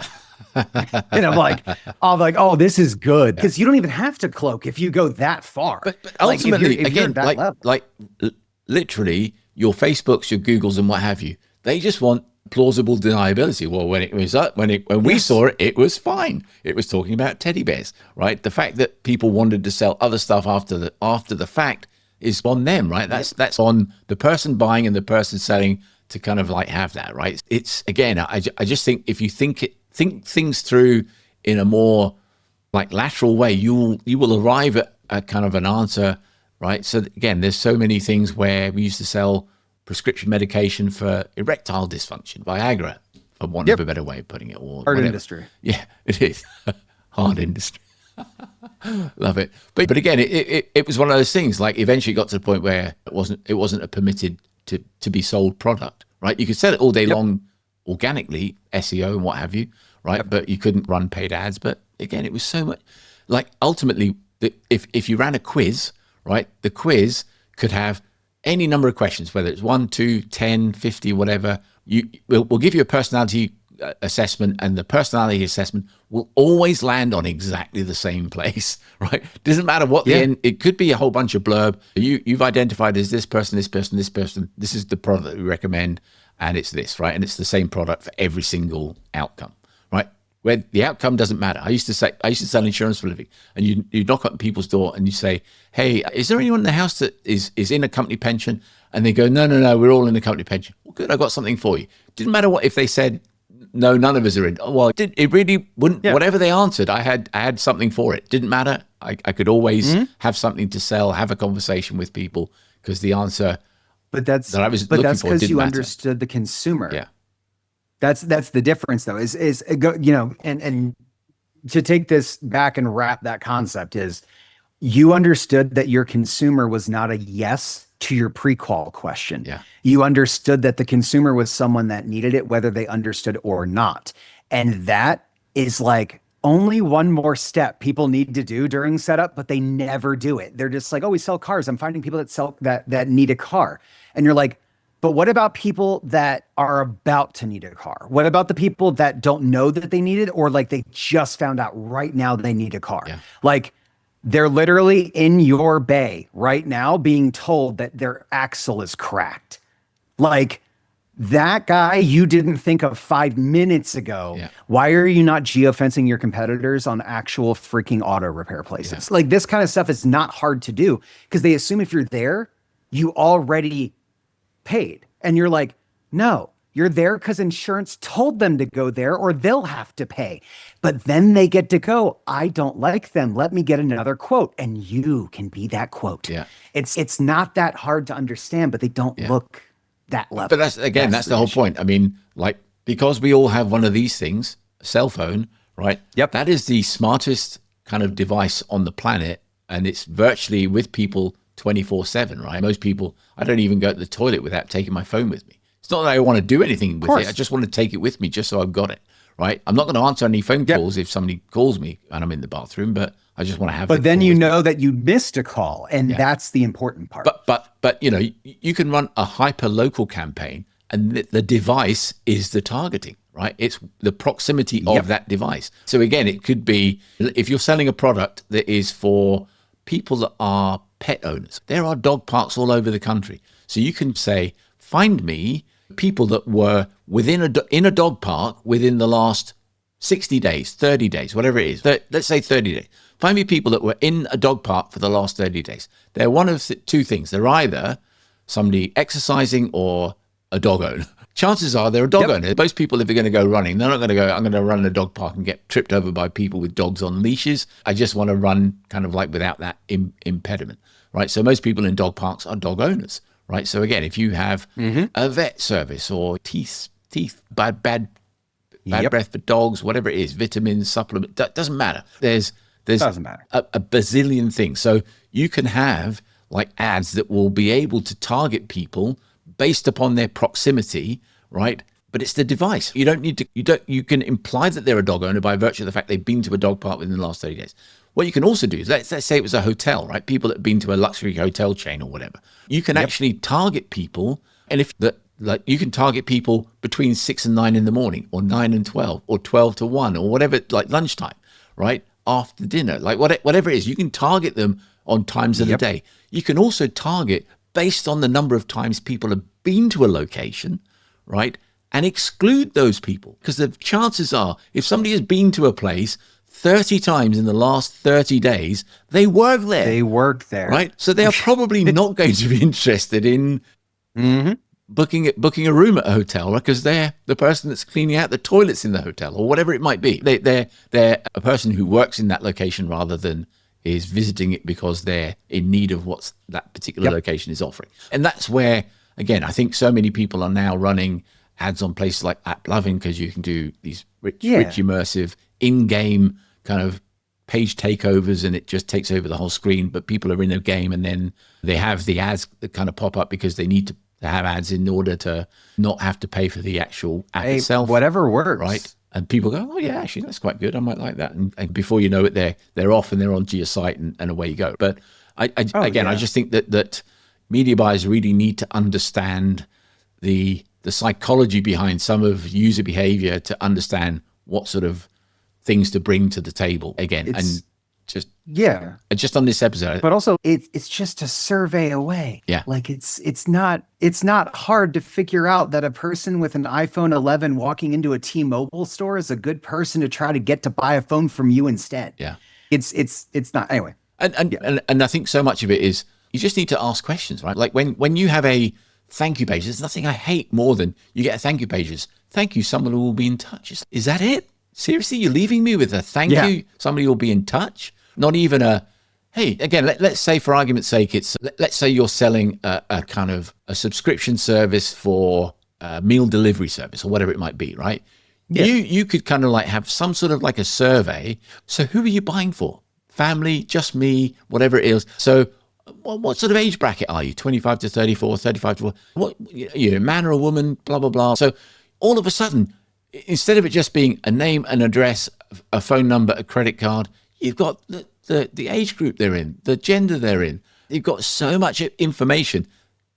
And I'm like, oh, this is good. Because you don't even have to cloak if you go that far. But ultimately, if you're again, literally your Facebooks, your Googles and what have you, they just want plausible deniability. Well, when it was up, when we saw it, it was fine. It was talking about teddy bears, right? The fact that people wanted to sell other stuff after the fact is on them, right? That's on the person buying and the person selling to kind of like have that, right? It's again, I just think if you think things through in a more like lateral way, you will arrive at a kind of an answer, right? So again, there's so many things where we used to sell prescription medication for erectile dysfunction, Viagra, for want of a better way of putting it. Or hard whatever. industry. Yeah, it is. Hard industry. Love it. But again, it was one of those things, like eventually it got to the point where it wasn't a permitted to be sold product, right? You could sell it all day long organically, SEO and what have you, right? But you couldn't run paid ads. But again, it was so much like ultimately if you ran a quiz, right? The quiz could have any number of questions, whether it's 1, 2, 10, 50, whatever. We'll give you a personality assessment, and the personality assessment will always land on exactly the same place, right? Doesn't matter what the end, it could be a whole bunch of blurb. You've identified as this person, this person, this person, this is the product that we recommend, and it's this, right? And it's the same product for every single outcome, right? Where the outcome doesn't matter. I used to sell insurance for a living, and you knock on people's door and you say, hey, is there anyone in the house that is in a company pension? And they go, no, we're all in a company pension. Well, good, I got something for you. Didn't matter what if they said, no, none of us are in. Oh, well, it really wouldn't. Yeah. Whatever they answered, I had something for it. Didn't matter. I could always have something to sell, have a conversation with people because the answer that I was looking for didn't matter. But that's because you understood the consumer. Yeah, that's the difference, though. Is and to take this back and wrap that concept is you understood that your consumer was not a yes to your pre-qual question. Yeah. You understood that the consumer was someone that needed it, whether they understood or not. And that is like only one more step people need to do during setup, but they never do it. They're just like, oh, we sell cars. I'm finding people that sell that need a car. And you're like, but what about people that are about to need a car? What about the people that don't know that they need it, or like they just found out right now they need a car? Yeah. Like, they're literally in your bay right now being told that their axle is cracked. Like that guy you didn't think of 5 minutes ago. Yeah. Why are you not geofencing your competitors on actual freaking auto repair places? Like this kind of stuff is not hard to do because they assume if you're there, you already paid. And you're like, no. You're there because insurance told them to go there or they'll have to pay. But then they get to go, I don't like them. Let me get another quote. And you can be that quote. Yeah. It's not that hard to understand, but they don't look that level. But that's the whole point. I mean, like, because we all have one of these things, a cell phone, right? Yep. That is the smartest kind of device on the planet. And it's virtually with people 24/7, right? Most people, I don't even go to the toilet without taking my phone with me. It's not that I want to do anything with it. I just want to take it with me just so I've got it, right? I'm not going to answer any phone calls if somebody calls me and I'm in the bathroom, but I just want to have it. But then you know that you missed a call, and that's the important part. But you know, you can run a hyperlocal campaign and the device is the targeting, right? It's the proximity of that device. So again, it could be, if you're selling a product that is for people that are pet owners, there are dog parks all over the country. So you can say, find me people that were in a dog park within the last 60 days, 30 days, whatever it is. Let's say 30 days. Find me people that were in a dog park for the last 30 days. They're one of two things. They're either somebody exercising or a dog owner. Chances are they're a dog owner. Most people, if they're going to go running, they're not going to go, I'm going to run in a dog park and get tripped over by people with dogs on leashes. I just want to run kind of like without that impediment, right? So most people in dog parks are dog owners, right? So again, if you have a vet service or teeth, bad breath for dogs, whatever it is, vitamins, supplement, that doesn't matter. There's doesn't matter. A bazillion things. So you can have like ads that will be able to target people based upon their proximity, right? But it's the device. You don't need to, you can imply that they're a dog owner by virtue of the fact they've been to a dog park within the last 30 days. What you can also do is, let's say it was a hotel, right? People that have been to a luxury hotel chain or whatever. You can actually target people, and if that, like, you can target people between 6 and 9 in the morning, or 9 and 12, or 12 to 1, or whatever, like lunchtime, right? After dinner, like whatever it is, you can target them on times of the day. You can also target based on the number of times people have been to a location, right? And exclude those people, because the chances are, if somebody has been to a place 30 times in the last 30 days, they work there. Right? So they are probably not going to be interested in booking a room at a hotel, because they're the person that's cleaning out the toilets in the hotel or whatever it might be. They're a person who works in that location rather than is visiting it because they're in need of what that particular location is offering. And that's where, again, I think so many people are now running ads on places like AppLovin, because you can do these rich immersive in-game kind of page takeovers, and it just takes over the whole screen, but people are in a game and then they have the ads that kind of pop up because they need to have ads in order to not have to pay for the actual app itself. Whatever works. Right. And people go, oh yeah, actually that's quite good. I might like that. And before you know it, they're off and they're onto your site and away you go. But I just think that media buyers really need to understand the psychology behind some of user behavior to understand what sort of things to bring to the table again. Just on this episode. But also it's just a survey away. Yeah. Like it's not hard to figure out that a person with an iPhone 11 walking into a T-Mobile store is a good person to try to get to buy a phone from you instead. Yeah. It's not anyway. And I think so much of it is you just need to ask questions, right? Like when you have a thank you page, there's nothing I hate more than you get a thank you pages. Thank you, someone will be in touch. Is that it? Seriously, you're leaving me with a thank you, somebody will be in touch? Not even a, hey, again, let's say for argument's sake, let's say you're selling a kind of a subscription service for a meal delivery service or whatever it might be, right? Yeah. You could kind of like have some sort of like a survey. So who are you buying for? Family, just me, whatever it is. So what sort of age bracket are you? 25 to 34, 35 to 40? What, you're a man or a woman, blah, blah, blah. So all of a sudden, instead of it just being a name, an address, a phone number, a credit card, you've got the age group they're in, the gender they're in. You've got so much information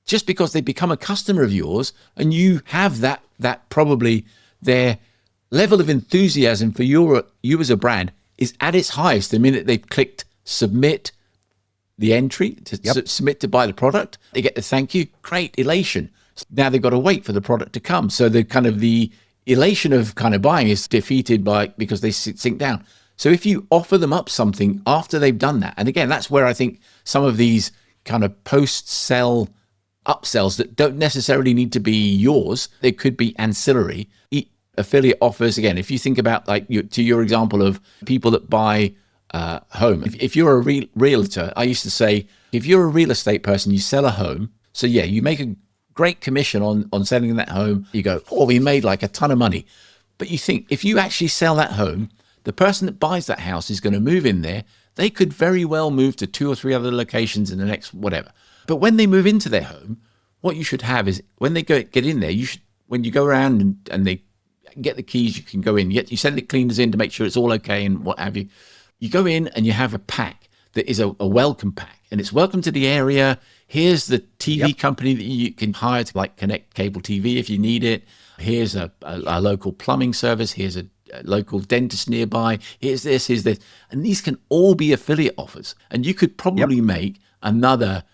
just because they become a customer of yours, and you have that probably their level of enthusiasm for you as a brand is at its highest the minute they've clicked submit the entry to submit to buy the product. They get the thank you, great elation. Now they've got to wait for the product to come. So the elation of kind of buying is defeated because they sink down. So if you offer them up something after they've done that, and again, that's where I think some of these kind of post-sell upsells that don't necessarily need to be yours, they could be ancillary affiliate offers. Again, if you think about to your example of people that buy home, if you're a realtor, I used to say, if you're a real estate person, you sell a home. So yeah, you make a great commission on selling that home. You go, oh, we made like a ton of money. But you think if you actually sell that home, the person that buys that house is going to move in there. They could very well move to 2 or 3 other locations in the next whatever. But when they move into their home, what you should have is when they get in there, when you go around and they get the keys, you can go in. You send the cleaners in to make sure it's all okay and what have you. You go in and you have a pack that is a welcome pack, and it's welcome to the area. Here's the TV company that you can hire to connect cable TV if you need it. Here's a local plumbing service. Here's a local dentist nearby. Here's this. And these can all be affiliate offers. And you could probably make another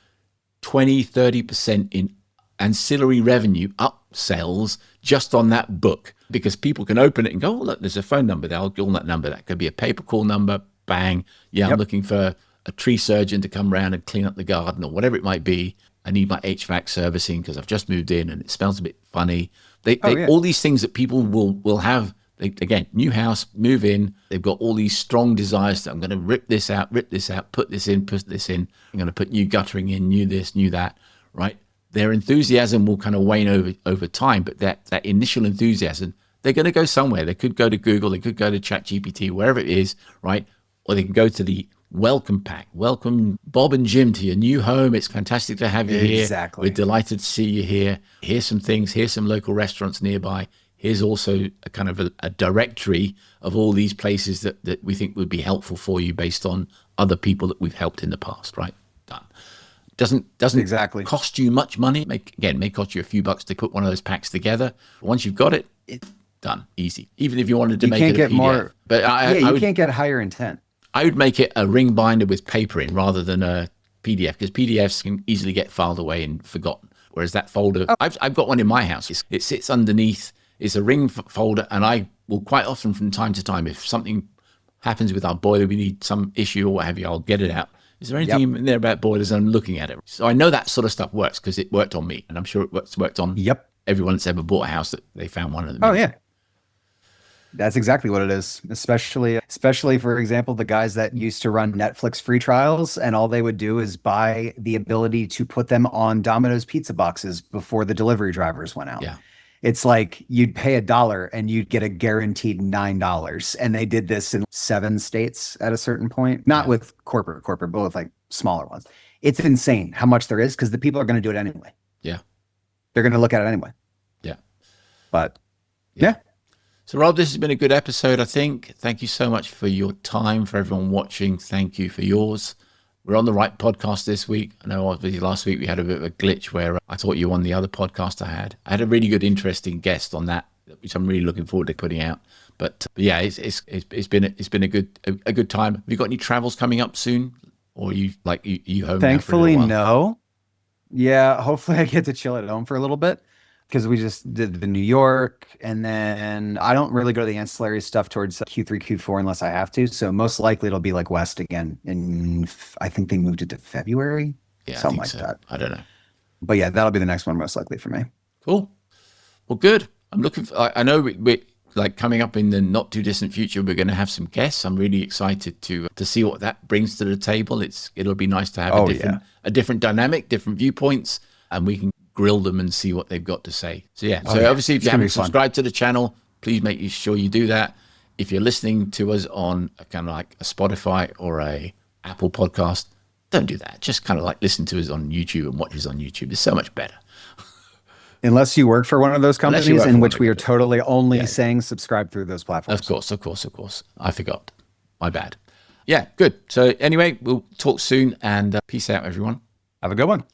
20, 30% in ancillary revenue upsells just on that book, because people can open it and go, oh, look, there's a phone number there. I'll call that number. That could be a pay-per-call number. Bang. Yeah, I'm looking for a tree surgeon to come around and clean up the garden or whatever it might be. I need my HVAC servicing because I've just moved in and it smells a bit funny. All these things that people will have. Again, new house, move in. They've got all these strong desires that I'm going to rip this out, put this in. I'm going to put new guttering in, new this, new that, right? Their enthusiasm will kind of wane over time, but that initial enthusiasm, they're going to go somewhere. They could go to Google, they could go to ChatGPT, wherever it is, right? Or they can go to the welcome pack. Welcome, Bob and Jim, to your new home. It's fantastic to have you here. Exactly. We're delighted to see you here. Here's some things. Here's some local restaurants nearby. Here's also a kind of a directory of all these places that we think would be helpful for you based on other people that we've helped in the past, right? Done. Doesn't exactly cost you much money. May cost you a few bucks to put one of those packs together. But once you've got it, it's done. Easy. Even if you wanted to make it a PDF. More, but you can't get higher intent. I would make it a ring binder with paper in rather than a PDF, because PDFs can easily get filed away and forgotten. Whereas that folder, I've got one in my house. It sits underneath. It's a ring folder, and I will quite often from time to time, if something happens with our boiler, we need some issue or what have you, I'll get it out. Is there anything in there about boilers? I'm looking at it. So I know that sort of stuff works because it worked on me, and I'm sure it worked on everyone that's ever bought a house that they found one of them. Oh, yeah. That's exactly what it is. Especially, for example, the guys that used to run Netflix free trials, and all they would do is buy the ability to put them on Domino's pizza boxes before the delivery drivers went out. Yeah. It's like you'd pay $1 and you'd get a guaranteed $9. And they did this in 7 states at a certain point, not with corporate, but with like smaller ones. It's insane how much there is because the people are going to do it anyway. Yeah. They're going to look at it anyway. Yeah. But yeah. So Rob, this has been a good episode, I think. Thank you so much for your time, for everyone watching. Thank you for yours. We're on the right podcast this week. I know obviously last week we had a bit of a glitch where I thought you were on the other podcast I had. I had a really good, interesting guest on that, which I'm really looking forward to putting out. But yeah, it's been a good time. Have you got any travels coming up soon, or are you home? Thankfully, no. Yeah, hopefully I get to chill at home for a little bit because we just did the New York, and then I don't really go to the ancillary stuff towards Q3, Q4 unless I have to. So most likely it'll be like West again. And I think they moved it to February. Yeah, something like that. I don't know. But yeah, that'll be the next one most likely for me. Cool. Well, good. I'm looking for, I know we're like coming up in the not too distant future, we're going to have some guests. I'm really excited to see what that brings to the table. It'll be nice to have a different dynamic, different viewpoints, and we can grill them and see what they've got to say. So obviously if you haven't subscribed to the channel, please make sure you do that. If you're listening to us on a kind of like a Spotify or a Apple podcast, don't do that. Just kind of like listen to us on YouTube and watch us on YouTube. It's so much better. Unless you work for one of those companies in which we are totally only saying subscribe through those platforms. Of course. I forgot. My bad. Yeah, good. So anyway, we'll talk soon, and peace out, everyone. Have a good one.